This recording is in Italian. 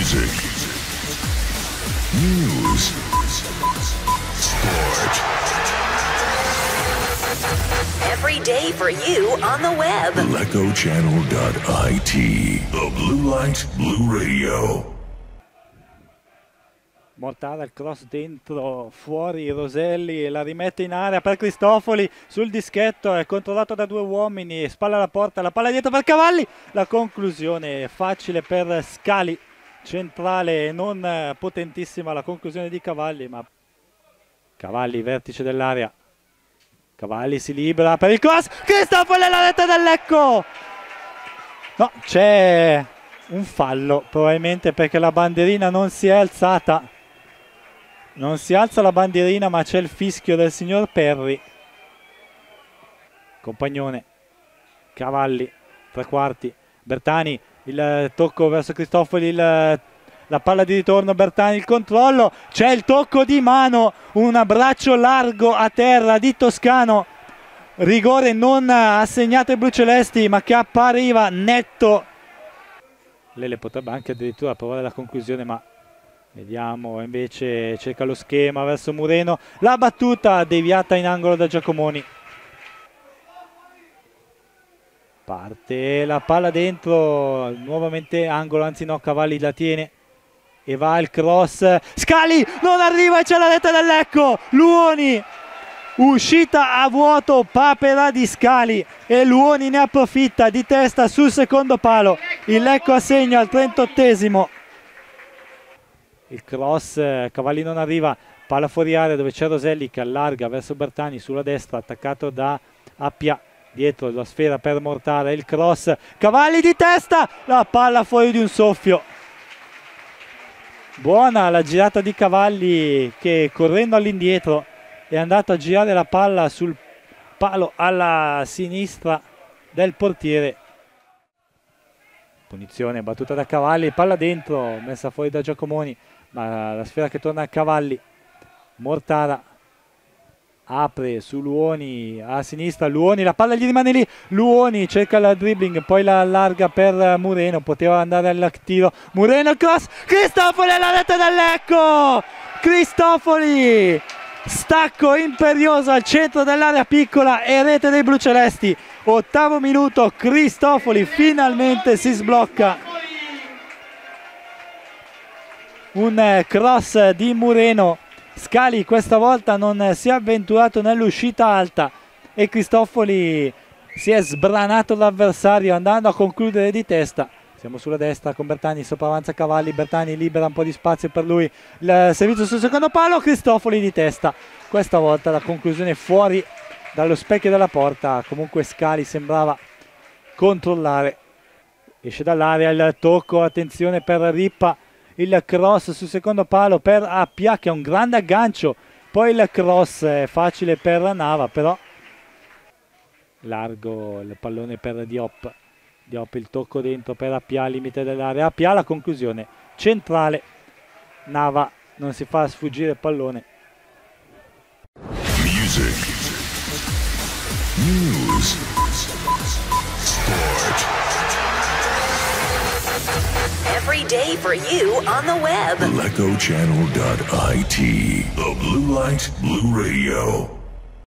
Music, news, sport. Every day for you on the web. LecoChannel.it. The Blue Light Blue Radio. Mortara, il cross dentro, fuori Roselli, la rimette in area per Cristofoli sul dischetto, è controllato da due uomini, spalla alla porta, la palla dietro per Cavalli, la conclusione facile per Scali, centrale non potentissima la conclusione di Cavalli, ma Cavalli vertice dell'area, Cavalli si libera per il cross, Cristofoli alla rete del Lecco! No, c'è un fallo probabilmente perché la bandierina non si è alzata. Non si alza la bandierina, ma c'è il fischio del signor Perri. Compagnone, Cavalli, tre quarti, Bertani, il tocco verso Cristofoli, la palla di ritorno, Bertani, il controllo, c'è il tocco di mano, un abbraccio largo a terra di Toscano. Rigore non assegnato ai blucelesti, ma che appariva netto. Lele potrebbe anche addirittura provare la conclusione, ma vediamo, invece cerca lo schema verso Mureno, la battuta deviata in angolo da Giacomoni. Parte la palla dentro, nuovamente angolo, anzi no, Cavalli la tiene e va il cross. Scali non arriva e c'è la rete del Lecco. Luoni, uscita a vuoto, papera di Scali e Luoni ne approfitta di testa sul secondo palo. Il Lecco assegna al 38esimo. Il cross, Cavalli non arriva, palla fuori area dove c'è Roselli che allarga verso Bertani sulla destra, attaccato da Appia, dietro la sfera per Mortara, il cross, Cavalli di testa, la palla fuori di un soffio. Buona la girata di Cavalli che correndo all'indietro è andato a girare la palla sul palo alla sinistra del portiere. Punizione battuta da Cavalli, palla dentro, messa fuori da Giacomoni, ma la sfera che torna a Cavalli. Mortara apre su Luoni a sinistra, Luoni, la palla gli rimane lì, Luoni cerca il dribbling, poi la allarga per Mureno, poteva andare al tiro, Mureno il cross, Cristofoli alla rete del Lecco, Cristofoli, stacco imperioso al centro dell'area piccola e rete dei blucelesti. Ottavo minuto, Cristofoli finalmente si sblocca. Un cross di Mureno, Scali questa volta non si è avventurato nell'uscita alta e Cristofoli si è sbranato l'avversario andando a concludere di testa. Siamo sulla destra con Bertani, sopravanza Cavalli, Bertani libera un po' di spazio per lui, il servizio sul secondo palo, Cristofoli di testa. Questa volta la conclusione fuori dallo specchio della porta, comunque Scali sembrava controllare. Esce dall'area il tocco, attenzione per Rippa, il cross sul secondo palo per Appia che ha un grande aggancio, poi il cross è facile per Nava, però largo il pallone per Diop. Diop il tocco dentro per Appia al limite dell'area, Appia la conclusione centrale, Nava non si fa sfuggire il pallone. Music, news, sport. Every day for you on the web. LecoChannel.it. The Blue Light Blue Radio.